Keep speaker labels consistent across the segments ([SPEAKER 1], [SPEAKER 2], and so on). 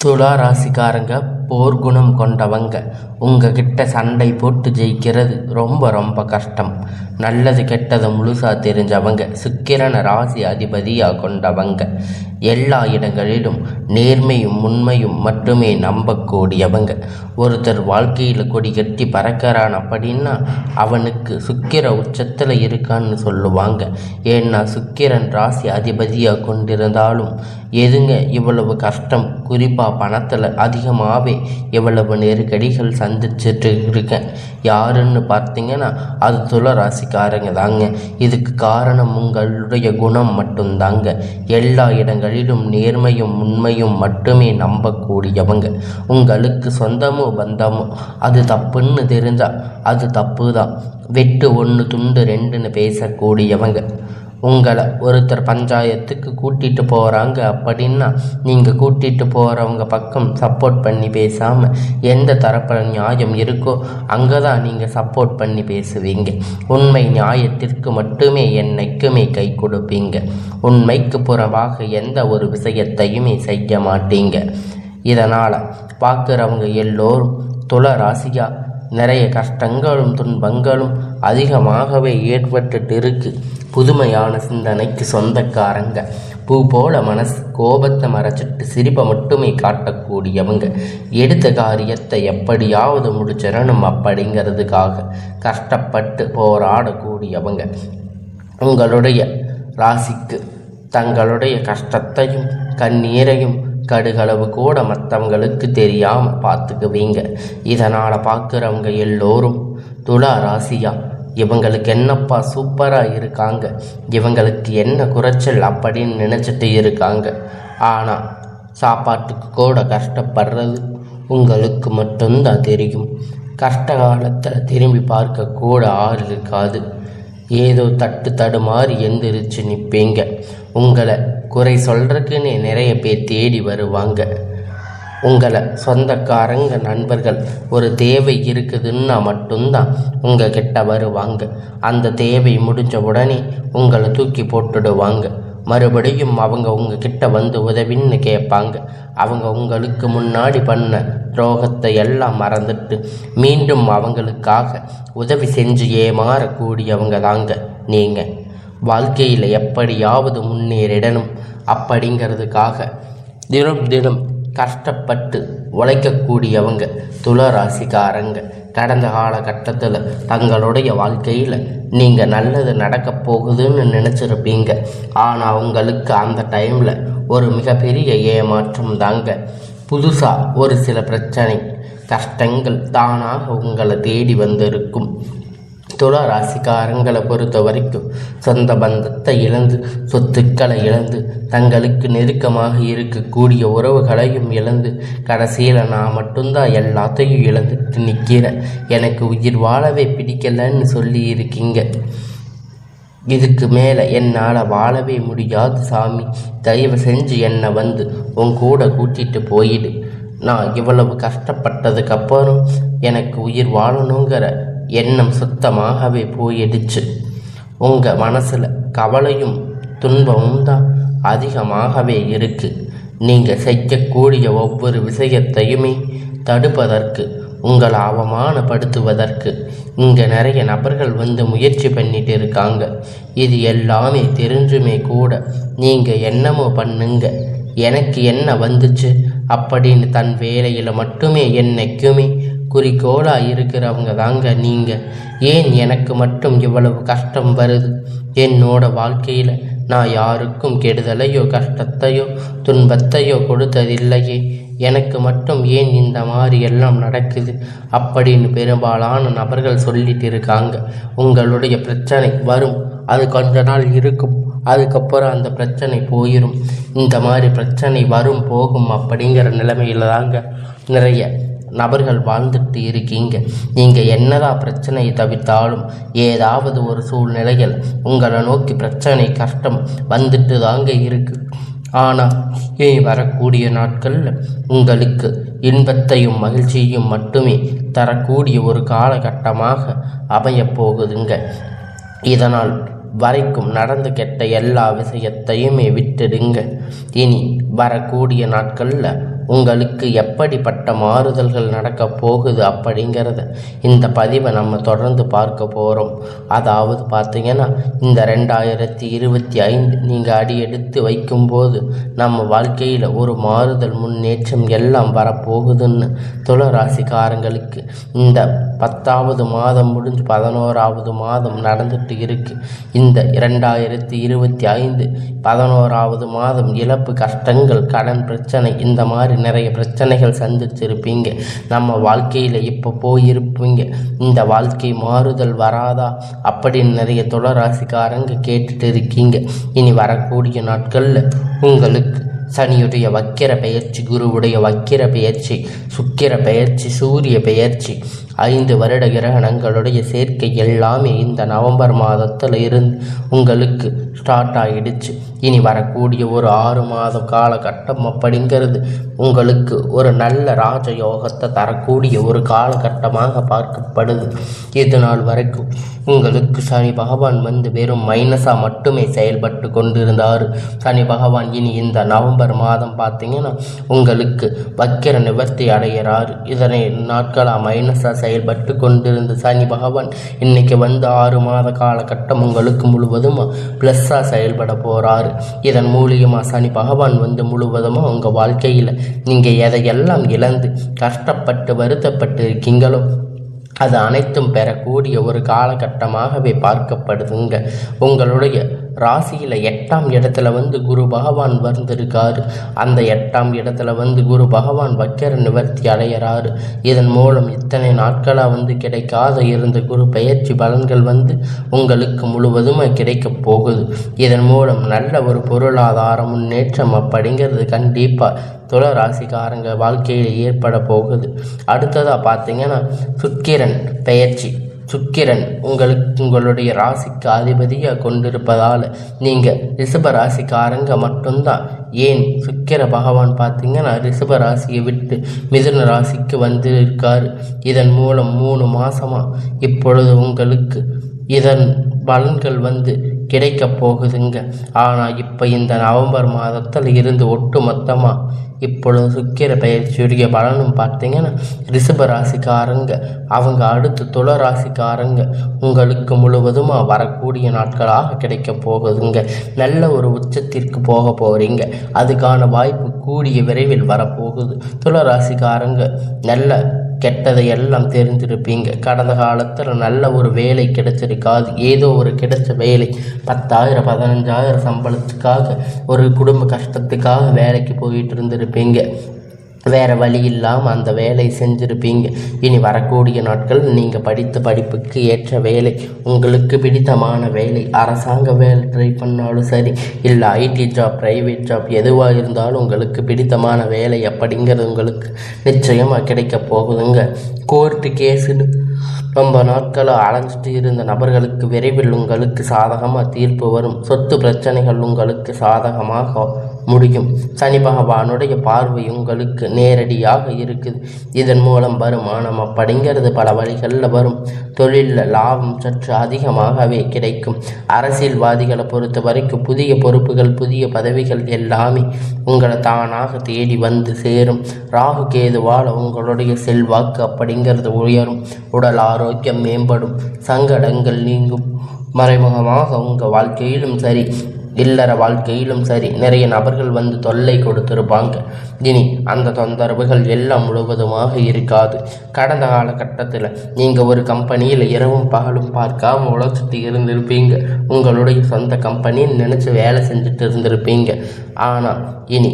[SPEAKER 1] துலா ராசிக்காரங்க போர்க்குணம் கொண்டவங்க. உங்ககிட்ட சண்டை போட்டு ஜெயிக்கிறது ரொம்ப ரொம்ப கஷ்டம். நல்லது கெட்டது முழுசா தெரிஞ்சவங்க. சுக்கிரன ராசி அதிபதியாக கொண்டவங்க. எல்லா இடங்களிலும் நேர்மையும் உண்மையும் மட்டுமே நம்பக்கூடியவங்க. ஒருத்தர் வாழ்க்கையில் கொடி கட்டி பறக்கிறான் அப்படின்னா அவனுக்கு சுக்கிர உச்சத்தில் இருக்கான்னு சொல்லுவாங்க. ஏன்னா சுக்கிரன் ராசி அதிபதியாக கொண்டிருந்தாலும் எதுங்க இவ்வளவு கஷ்டம், குறிப்பாக பணத்தில் அதிகமாகவே இவ்வளவு நெருக்கடிகள் சந்திச்சுட்டு இருக்கேன் யாருன்னு பார்த்தீங்கன்னா அது துலா ராசிக்காரங்க தாங்க. இதுக்கு காரணம் உங்களுடைய குணம் மட்டும்தாங்க. எல்லா இடங்களிலும் நேர்மையும் உண்மையும் மட்டுமே நம்பக்கூடியவங்க. உங்களுக்கு சொந்தமோ பந்தமோ அது தப்புன்னு தெரிஞ்சால் அது தப்பு தான். வெட்டு ஒன்று துண்டு ரெண்டுன்னு பேசக்கூடியவங்க. உங்களை ஒருத்தர் பஞ்சாயத்துக்கு கூட்டிகிட்டு போகிறாங்க அப்படின்னா நீங்கள் கூட்டிகிட்டு போகிறவங்க பக்கம் சப்போர்ட் பண்ணி பேசாமல் எந்த தரப்பில் நியாயம் இருக்கோ அங்கே தான் நீங்கள் சப்போர்ட் பண்ணி பேசுவீங்க. உண்மை நியாயத்திற்கு மட்டுமே என்னைக்குமே கை கொடுப்பீங்க. உண்மைக்கு புறமாக எந்த ஒரு விஷயத்தையுமே செய்ய மாட்டீங்க. இதனால் பார்க்குறவங்க எல்லோரும் துலா ராசியா நிறைய கஷ்டங்களும் துன்பங்களும் அதிகமாகவே ஏற்பட்டுட்டு இருக்கு. புதுமையான சிந்தனைக்கு சொந்தக்காரங்க. பூ போல மனசு கோபத்தை மறைச்சிட்டு சிரிப்பை மட்டுமே காட்டக்கூடியவங்க. எடுத்த காரியத்தை எப்படியாவது முடிச்சிடணும் அப்படிங்கிறதுக்காக கஷ்டப்பட்டு போராடக்கூடியவங்க. உங்களுடைய ராசிக்கு தங்களுடைய கஷ்டத்தையும் கண்ணீரையும் கடுகளவு கூட மற்றவங்களுக்கு தெரியாமல் பார்த்துக்குவீங்க. இதனால் பார்க்குறவங்க எல்லோரும் துலா ராசியா இவங்களுக்கு என்னப்பா சூப்பராக இருக்காங்க, இவங்களுக்கு என்ன குறைச்சல் அப்படின்னு நினச்சிட்டு இருக்காங்க. ஆனால் சாப்பாட்டுக்கு கூட கஷ்டப்படுறது உங்களுக்கு மட்டும்தான் தெரியும். கஷ்ட காலத்தில் திரும்பி பார்க்க கூட ஆள் இருக்காது. ஏதோ தடுமாறி எந்திரிச்சு நிற்பீங்க. உங்களை குறை சொல்கிறதுக்குன்னே நிறைய பேர் தேடி வருவாங்க. உங்களை சொந்தக்காரங்க நண்பர்கள் ஒரு தேவை இருக்குதுன்னா மட்டும்தான் உங்கள் கிட்ட வருவாங்க. அந்த தேவை முடிஞ்ச உடனே உங்களை தூக்கி போட்டுடுவாங்க. மறுபடியும் அவங்க உங்ககிட்ட வந்து உதவின்னு கேட்பாங்க. அவங்க உங்களுக்கு முன்னாடி பண்ண துரோகத்தை எல்லாம் மறந்துட்டு மீண்டும் அவங்களுக்காக உதவி செஞ்சு ஏமாறக்கூடியவங்க தாங்க நீங்கள். வாழ்க்கையில் எப்படியாவது முன்னேறிடணும் அப்படிங்கிறதுக்காக தினம் கஷ்டப்பட்டு உழைக்கக்கூடியவங்க துலா ராசிக்காரங்க. கடந்த காலகட்டத்தில் தங்களுடைய வாழ்க்கையில் நீங்கள் நல்லது நடக்க போகுதுன்னு நினச்சிருப்பீங்க. ஆனால் உங்களுக்கு அந்த டைமில் ஒரு மிகப்பெரிய ஏமாற்றம் தாங்க. புதுசாக ஒரு சில பிரச்சனை கஷ்டங்கள் தானாக உங்களை தேடி வந்திருக்கும். துலா ராசிக்காரங்களை பொறுத்த வரைக்கும் சொந்த பந்தத்தை இழந்து சொத்துக்களை இழந்து தங்களுக்கு நெருக்கமாக இருக்கக்கூடிய உறவுகளையும் இழந்து கடைசியில் நான் மட்டும்தான் எல்லாத்தையும் இழந்துட்டு நிற்கிறேன், எனக்கு உயிர் வாழவே பிடிக்கலன்னு சொல்லி இருக்கீங்க. இதுக்கு மேலே என்னால் வாழவே முடியாது சாமி, தயவு செஞ்சு என்னை வந்து உன் கூட கூட்டிகிட்டு போயிடு. நான் இவ்வளவு கஷ்டப்பட்டதுக்கப்புறம் எனக்கு உயிர் வாழணுங்கிற எண்ணம் சுத்தமாகவே போயிடுச்சு. உங்கள் மனசில் கவலையும் துன்பமும் தான் அதிகமாகவே இருக்குது. நீங்கள் செய்யக்கூடிய ஒவ்வொரு விஷயத்தையுமே தடுப்பதற்கு, உங்களை அவமானப்படுத்துவதற்கு இங்கே நிறைய நபர்கள் வந்து முயற்சி பண்ணிட்டு இருக்காங்க. இது எல்லாமே தெரிஞ்சுமே கூட நீங்கள் என்னமோ பண்ணுங்க, எனக்கு என்ன வந்துச்சு அப்படின்னு தன் வேலையில் மட்டுமே என்னைக்குமே குறிக்கோளாக இருக்கிறவங்க தாங்க நீங்கள். ஏன் எனக்கு மட்டும் இவ்வளவு கஷ்டம் வருது? என்னோட வாழ்க்கையில் நான் யாருக்கும் கெடுதலையோ கஷ்டத்தையோ துன்பத்தையோ கொடுத்ததில்லையே, எனக்கு மட்டும் ஏன் இந்த மாதிரி எல்லாம் நடக்குது அப்படின்னு பெரும்பாலான நபர்கள் சொல்லிட்டு இருக்காங்க. உங்களுடைய பிரச்சனை வரும், அது கொஞ்ச நாள் இருக்கும், அதுக்கப்புறம் அந்த பிரச்சனை போயிடும். இந்த மாதிரி பிரச்சனை வரும் போகும் அப்படிங்கிற நிலைமையில் தாங்க நிறைய நபர்கள் வாழ்ந்துட்டு இருக்கீங்க. நீங்கள் என்னதான் பிரச்சனையை தவிர்த்தாலும் ஏதாவது ஒரு சூழ்நிலையில் உங்களை நோக்கி பிரச்சனை கஷ்டம் வந்துட்டு தாங்க இருக்கு. ஆனால் வரக்கூடிய நாட்களில் உங்களுக்கு இன்பத்தையும் மகிழ்ச்சியையும் மட்டுமே தரக்கூடிய ஒரு காலகட்டமாக அமையப்போகுதுங்க. இதனால் வரைக்கும் நடந்து கெட்ட எல்லா விஷயத்தையுமே விட்டுடுங்க. இனி வரக்கூடிய நாட்களில் உங்களுக்கு எப்படிப்பட்ட மாறுதல்கள் நடக்க போகுது அப்படிங்கிறத இந்த பதிவை நம்ம தொடர்ந்து பார்க்க போகிறோம். அதாவது பார்த்தீங்கன்னா, இந்த 2025 நீங்கள் அடி எடுத்து வைக்கும்போது நம்ம வாழ்க்கையில் ஒரு மாறுதல் முன்னேற்றம் எல்லாம் வரப்போகுதுன்னு துளராசிக்காரங்களுக்கு இந்த 10வது மாதம் முடிஞ்சு 11வது மாதம் நடந்துட்டு இருக்கு. இந்த 2025 11வது மாதம் இழப்பு, கஷ்டங்கள், கடன் பிரச்சனை, இந்த மாதிரி நிறைய பிரச்சனைகள் சந்திச்சிருப்பீங்க. நம்ம வாழ்க்கையில் இப்போ போயிருப்பீங்க. இந்த வாழ்க்கை மாறுதல் வராதா அப்படின்னு நிறைய துளராசிக்காரங்க கேட்டுட்டு இருக்கீங்க. இனி வரக்கூடிய நாட்களில் உங்களுக்கு சனியுடைய வக்கிர பெயர்ச்சி, குருவுடைய வக்கிர பெயர்ச்சி, சுக்கிர பெயர்ச்சி, சூரிய பெயர்ச்சி, 5 வருட கிரகணங்களுடைய சேர்க்கை எல்லாமே இந்த நவம்பர் மாதத்தில் இருந்து உங்களுக்கு ஸ்டார்ட் ஆகிடுச்சு. இனி வரக்கூடிய ஒரு 6 மாத காலகட்டம் அப்படிங்கிறது உங்களுக்கு ஒரு நல்ல ராஜயோகத்தை தரக்கூடிய ஒரு காலகட்டமாக பார்க்கப்படுது. இது நாள் வரைக்கும் உங்களுக்கு சனி பகவான் வெறும் மைனஸாக மட்டுமே செயல்பட்டு கொண்டிருந்தார். சனி பகவான் இனி இந்த நவம்பர் மாதம் பார்த்தீங்கன்னா உங்களுக்கு வக்கிர நிவர்த்தி அடைகிறார். இதனை நாட்களாக மைனஸாக செயல்பட்டு கொண்டிருந்த சனி பகவான் இன்னைக்கு 6 மாத காலகட்டம் உங்களுக்கு முழுவதும் ப்ளஸ்ஸாக செயல்பட போகிறாரு. இதன் மூலியமாக சனி பகவான் முழுவதுமாக உங்கள் வாழ்க்கையில் நீங்கள் எதையெல்லாம் இழந்து கஷ்டப்பட்டு வருத்தப்பட்டு இருக்கீங்களோ அது அனைத்தும் பெறக்கூடிய ஒரு காலகட்டமாகவே பார்க்கப்படுதுங்க. உங்களுடைய ராசியில் 8ஆம் இடத்துல குரு பகவான் வந்திருக்காரு. அந்த 8ஆம் இடத்துல குரு பகவான் வக்கிர நிவர்த்தி அடைகிறாரு. இதன் மூலம் இத்தனை நாட்களாக கிடைக்காத இருந்த குரு பெயர்ச்சி பலன்கள் உங்களுக்கு முழுவதும் கிடைக்க போகுது. இதன் மூலம் நல்ல ஒரு பொருளாதார முன்னேற்றம் அப்படிங்கிறது கண்டிப்பாக துளராசிக்காரங்க வாழ்க்கையில் ஏற்பட போகுது. அடுத்ததாக பார்த்தீங்கன்னா, சுக்கிரன் பெயர்ச்சி. சுக்கிரன் உங்களுடைய ராசிக்கு அதிபதியாக கொண்டிருப்பதால் நீங்கள் ரிஷப ராசிக்காரங்க மட்டும்தான். ஏன் சுக்கிர பகவான் பார்த்தீங்கன்னா ரிஷப ராசியை விட்டு மிதுன ராசிக்கு வந்திருக்காரு. இதன் மூலம் 3 மாதமாக இப்பொழுது உங்களுக்கு இதன் பலன்கள் கிடைக்க போகுதுங்க. ஆனால் இப்போ இந்த நவம்பர் மாதத்தில் இருந்து ஒட்டு மொத்தமாக இப்பொழுது சுக்கிர பயிற்சியுடைய பலனும் பார்த்தீங்கன்னா ரிஷப ராசிக்காரங்க அவங்க அடுத்து துளராசிக்காரங்க உங்களுக்கு முழுவதுமாக வரக்கூடிய நாட்களாக கிடைக்க போகுதுங்க. நல்ல ஒரு உச்சத்திற்கு போக போகிறீங்க. அதுக்கான வாய்ப்பு கூடிய விரைவில் வரப்போகுது. துளராசிக்காரங்க நல்ல கெட்டதை எல்லாம் தெரிஞ்சிருப்பீங்க. கடந்த காலத்தில் நல்ல ஒரு வேலை கிடைச்சிருக்காது. ஏதோ ஒரு கிடைச்ச வேலை 10,000 15,000 சம்பளத்துக்காக ஒரு குடும்ப கஷ்டத்துக்காக வேலைக்கு போயிட்டு இருந்திருப்பீங்க. வேறு வழி இல்லாமல் அந்த வேலை செஞ்சுருப்பீங்க. இனி வரக்கூடிய நாட்கள் நீங்கள் படித்த படிப்புக்கு ஏற்ற வேலை, உங்களுக்கு பிடித்தமான வேலை, அரசாங்க வேலை ட்ரை பண்ணாலும் சரி, இல்லை ஐடி ஜாப், ப்ரைவேட் ஜாப், எதுவாக இருந்தாலும் உங்களுக்கு பிடித்தமான வேலை அப்படிங்கிறது உங்களுக்கு நிச்சயமாக கிடைக்க போகுதுங்க. கோர்ட்டு கேஸுன்னு ரொம்ப நாட்களாக அலைஞ்சிட்டு இருந்த நபர்களுக்கு விரைவில் உங்களுக்கு சாதகமாக தீர்ப்பு வரும். சொத்து பிரச்சனைகள் உங்களுக்கு சாதகமாக முடியும். சனி பகவானுடைய பார்வை உங்களுக்கு நேரடியாக இருக்குது. இதன் மூலம் வருமானம் அப்படிங்கிறது பல வழிகளில் வரும். தொழிலில் லாபம் சற்று அதிகமாகவே கிடைக்கும். அரசியல்வாதிகளை பொறுத்த வரைக்கும் புதிய பொறுப்புகள், புதிய பதவிகள் எல்லாமே உங்களை தானாக தேடி சேரும். ராகு கேதுவால் உங்களுடைய செல்வாக்கு அப்படிங்கிறது உயரும். உடல் ஆரோக்கியம் மேம்படும். சங்கடங்கள் நீங்கும். மறைமுகமாக உங்கள் வாழ்க்கையிலும் சரி, இல்லற வாழ்க்கையிலும் சரி, நிறைய நபர்கள் தொல்லை கொடுத்துருப்பாங்க. இனி அந்த தொந்தரவுகள் எல்லாம் முழுவதுமாக இருக்காது. கடந்த காலகட்டத்தில் நீங்கள் ஒரு கம்பெனியில் இரவும் பகலும் பார்க்காம உழைச்சிட்டு இருந்திருப்பீங்க. உங்களுடைய சொந்த கம்பெனின்னு நினச்சி வேலை செஞ்சுட்டு இருந்திருப்பீங்க. ஆனால் இனி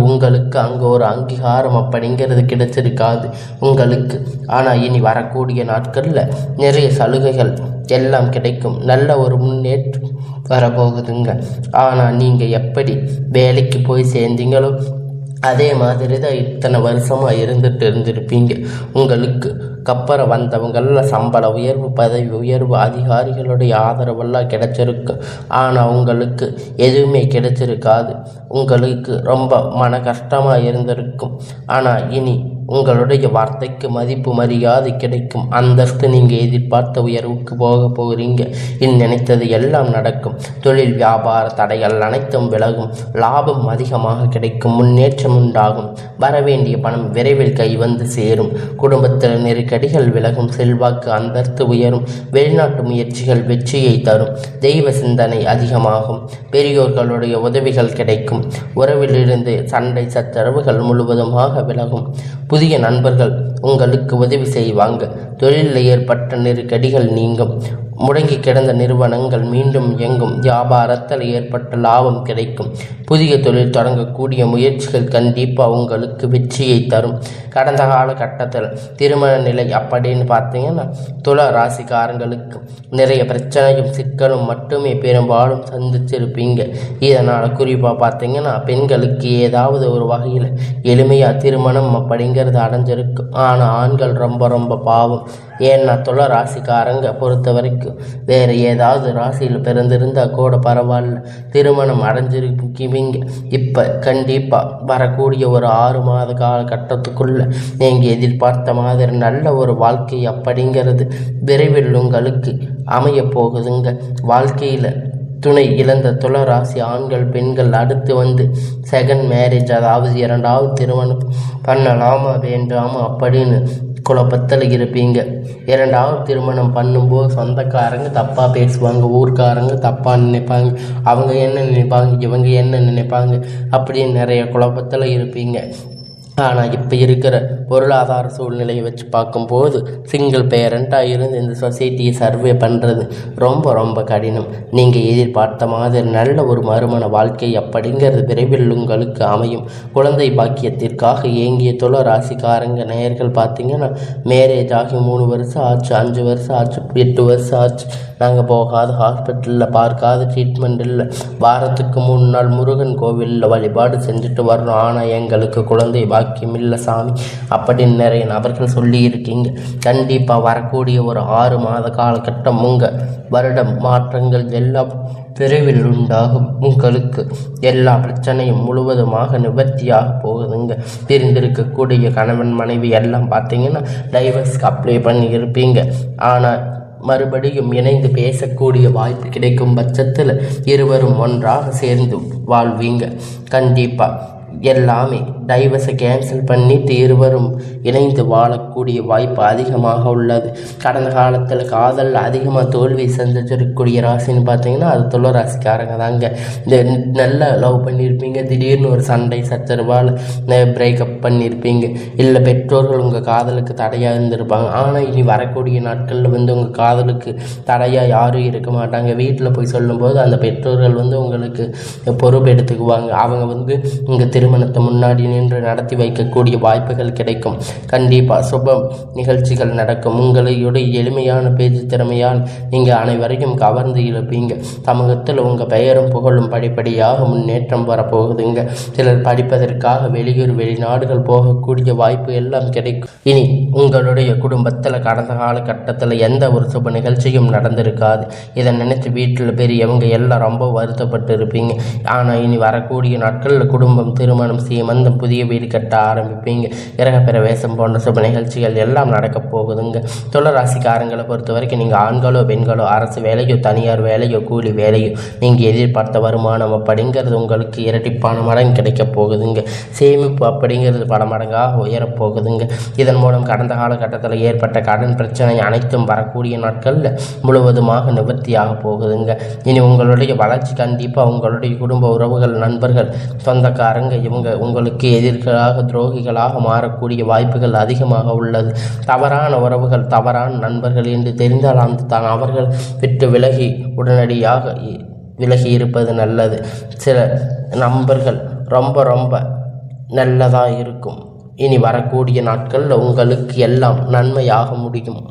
[SPEAKER 1] உங்களுக்கு ஒரு அங்கீகாரம் அப்படிங்கிறது கிடைச்சிருக்காது உங்களுக்கு. ஆனால் இனி வரக்கூடிய நாட்களில் நிறைய சலுகைகள் எல்லாம் கிடைக்கும். நல்ல ஒரு முன்னேற்றம் வரப்போகுதுங்க. ஆனால் நீங்கள் எப்படி வேலைக்கு போய் சேர்ந்தீங்களோ அதே மாதிரி தான் இத்தனை வருஷமாக இருந்திருப்பீங்க. உங்களுக்கு அப்புறம் வந்தவங்களில் சம்பள உயர்வு, பதவி உயர்வு, அதிகாரிகளுடைய ஆதரவெல்லாம் கிடைச்சிருக்கு. ஆனால் உங்களுக்கு எதுவுமே கிடைச்சிருக்காது. உங்களுக்கு ரொம்ப மன கஷ்டமாக இருந்திருக்கும். ஆனால் இனி உங்களுடைய வார்த்தைக்கு மதிப்பு மரியாதை கிடைக்கும். அந்தஸ்து நீங்கள் எதிர்பார்த்த உயர்வுக்கு போகிறீங்க. நினைத்தது எல்லாம் நடக்கும். தொழில் வியாபார தடைகள் அனைத்தும் விலகும். லாபம் அதிகமாக கிடைக்கும். முன்னேற்றம் உண்டாகும். வரவேண்டிய பணம் விரைவில் கை வந்து சேரும். குடும்பத்தில் நெருக்கடிகள் விலகும். செல்வாக்கு அந்தஸ்து உயரும். வெளிநாட்டு முயற்சிகள் வெற்றியை தரும். தெய்வ சிந்தனை அதிகமாகும். பெரியோர்களுடைய உதவிகள் கிடைக்கும். உறவிலிருந்து சண்டை சச்சரவுகள் முழுவதுமாக விலகும். புதிய நண்பர்கள் உங்களுக்கு உதவி செய்வாங்க. தொழிலில் ஏற்பட்ட நெருக்கடிகள் நீங்கும். முடங்கி கிடந்த நிறுவனங்கள் மீண்டும் இயங்கும். வியாபாரத்தில் ஏற்பட்ட லாபம் கிடைக்கும். புதிய தொழில் தொடங்கக்கூடிய முயற்சிகள் கண்டிப்பாக உங்களுக்கு வெற்றியை தரும். கடந்த கால கட்டத்தில் திருமண நிலை அப்படின்னு பார்த்தீங்கன்னா துலா ராசிக்காரங்களுக்கு நிறைய பிரச்சனையும் சிக்கலும் மட்டுமே பெரும்பாலும் சந்திச்சிருப்பீங்க. இதனால் குறிப்பாக பார்த்தீங்கன்னா பெண்களுக்கு ஏதாவது ஒரு வகையில் எளிமையாக திருமணம் அப்படிங்கிறது அடைஞ்சிருக்கும். ஆனால் ஆண்கள் ரொம்ப ரொம்ப பாவம். ஏன்னா துலா ராசிக்காரங்க பொறுத்த வரைக்கும் வேறு ஏதாவது ராசியில் பிறந்திருந்தால் கூட பரவாயில்ல, திருமணம் அடைஞ்சிருப்பீங்க. இப்போ கண்டிப்பாக வரக்கூடிய ஒரு 6 மாத காலகட்டத்துக்குள்ள நீங்கள் எதிர்பார்த்த மாதிரி நல்ல ஒரு வாழ்க்கை அப்படிங்கிறது விரைவில் உங்களுக்கு அமைய போகுதுங்க. வாழ்க்கையில் துணை இழந்த துலா ராசி ஆண்கள் பெண்கள் அடுத்து வந்து செகண்ட் மேரேஜ், அதாவது 2வது திருமணம் பண்ணலாமா வேண்டாமா அப்படின்னு குழப்பத்தில் இருப்பீங்க. 2வது திருமணம் பண்ணும்போது சொந்தக்காரங்க தப்பாக பேசுவாங்க, ஊர்க்காரங்க தப்பாக நினைப்பாங்க, அவங்க என்ன நினைப்பாங்க, இவங்க என்ன நினைப்பாங்க அப்படின்னு நிறைய குழப்பத்தில் இருப்பீங்க. ஆனால் இப்போ இருக்கிற பொருளாதார சூழ்நிலையை வச்சு பார்க்கும்போது சிங்கிள் பேரண்ட்டாக இருந்து இந்த சொசைட்டியை சர்வே பண்ணுறது ரொம்ப ரொம்ப கடினம். நீங்கள் எதிர்பார்த்த மாதிரி நல்ல ஒரு மறுமண வாழ்க்கை அப்படிங்கிறது விரைவில் உங்களுக்கு அமையும். குழந்தை பாக்கியத்திற்காக ஏங்கிய துலா ராசிக்காரங்க நேயர்கள் பார்த்தீங்கன்னா மேரேஜ் ஆகி 3 வருஷம் ஆச்சு, 5 வருஷம் ஆச்சு, 8 வருஷம் ஆச்சு, நாங்கள் போகாத ஹாஸ்பிட்டலில் பார்க்காத ட்ரீட்மெண்ட் இல்லை, வாரத்துக்கு 3 நாள் முருகன் கோவிலில் வழிபாடு செஞ்சுட்டு வரணும், ஆனால் எங்களுக்கு குழந்தை பாக்கியம் இல்லை சாமி அப்படின்னு நிறைய நபர்கள் சொல்லியிருக்கீங்க. கண்டிப்பாக வரக்கூடிய ஒரு 6 மாத காலகட்டம் உங்கள் வருடம் மாற்றங்கள் எல்லாம் விரைவில் உண்டாகும். உங்களுக்கு எல்லா பிரச்சனையும் முழுவதுமாக நிவர்த்தியாக போகுதுங்க. பிரிந்திருக்கக்கூடிய கணவன் மனைவி எல்லாம் பார்த்தீங்கன்னா டைவர்ஸ்க்கு அப்ளை பண்ணியிருப்பீங்க. ஆனால் மறுபடியும் இணைந்து பேசக்கூடிய வாய்ப்பு கிடைக்கும் பட்சத்தில் இருவரும் ஒன்றாக சேர்ந்து வாழ்வீங்க. கண்டிப்பாக எல்லாமே டைவர்ஸை கேன்சல் பண்ணிட்டு இருவரும் இணைந்து வாழக்கூடிய வாய்ப்பு அதிகமாக உள்ளது. கடந்த காலத்தில் காதல் அதிகமாக தோல்வி சந்திச்சிருக்கக்கூடிய ராசின்னு பார்த்தீங்கன்னா அது துலா ராசிக்காரங்க தாங்க. இந்த நல்லா லவ் பண்ணியிருப்பீங்க, திடீர்னு ஒரு சண்டை சச்சரவால் பிரேக்கப் பண்ணியிருப்பீங்க, இல்லை பெற்றோர்கள் உங்கள் காதலுக்கு தடையாக இருந்திருப்பாங்க. ஆனால் இனி வரக்கூடிய நாட்களில் வந்து உங்கள் காதலுக்கு தடையாக யாரும் இருக்க மாட்டாங்க. வீட்டில் போய் சொல்லும்போது அந்த பெற்றோர்கள் வந்து உங்களுக்கு பொறுப்பு எடுத்துக்குவாங்க. அவங்க வந்து உங்கள் திருமணத்தை முன்னாடி நின்று நடத்தி வைக்கக்கூடிய வாய்ப்புகள் கிடைக்கும். கண்டிப்பாக சுப நிகழ்ச்சிகள் நடக்கும். உங்களுடைய எளிமையான பேச்சு திறமையால் நீங்கள் அனைவரையும் கவர்ந்து இழுப்பீங்க. சமூகத்தில் உங்கள் பெயரும் புகழும் படிப்படியாக முன்னேற்றம் வரப்போகுதுங்க. சிலர் படிப்பதற்காக வெளியூர் வெளிநாடுகள் போகக்கூடிய வாய்ப்பு எல்லாம் கிடைக்கும். இனி உங்களுடைய குடும்பத்தில் கடந்த காலகட்டத்தில் எந்த ஒரு சுப நிகழ்ச்சியும் நடந்திருக்காது. இதை நினைத்து வீட்டில் பெரியவங்க எல்லாம் ரொம்ப வருத்தப்பட்டு இருப்பீங்க. ஆனால் இனி வரக்கூடிய நாட்களில் குடும்பம், திருமணம், சீமந்தம், புதிய வீடு கட்ட ஆரம்பிப்பீங்க. கிரக பிரவேசம் போன்ற சுப நிகழ்ச்சிகள் எல்லாம் நடக்கப் போகுதுங்க. துலா ராசிக்காரங்களை பொறுத்த வரைக்கும் நீங்கள் ஆண்களோ பெண்களோ, அரசு வேலையோ தனியார் வேலையோ கூலி வேலையோ, நீங்கள் எதிர்பார்த்த வருமானம் அப்படிங்கிறது உங்களுக்கு இரட்டிப்பான மடங்கு கிடைக்கப் போகுதுங்க. சேமிப்பு அப்படிங்கிறது பல மடங்காக உயரப்போகுதுங்க. இதன் மூலம் கடந்த காலகட்டத்தில் ஏற்பட்ட கடன் பிரச்சனை அனைத்தும் வரக்கூடிய நாட்களில் முழுவதுமாக நிவர்த்தியாக போகுதுங்க. இனி உங்களுடைய வளர்ச்சி கண்டிப்பாக உங்களுடைய குடும்ப உறவுகள், நண்பர்கள், சொந்தக்காரங்க இவங்க உங்களுக்கு எதிர்களாக துரோகிகளாக மாறக்கூடிய வாய்ப்புகள் அதிகமாக உள்ளது. தவறான உறவுகள், தவறான நண்பர்கள் என்று தெரிந்தால் அந்த அவர்கள் விட்டு உடனடியாக விலகி இருப்பது நல்லது. சில நண்பர்கள் ரொம்ப ரொம்ப நல்லதாக இருக்கும். இனி வரக்கூடிய நாட்களில் உங்களுக்கு எல்லாம் நன்மையாக முடியும்.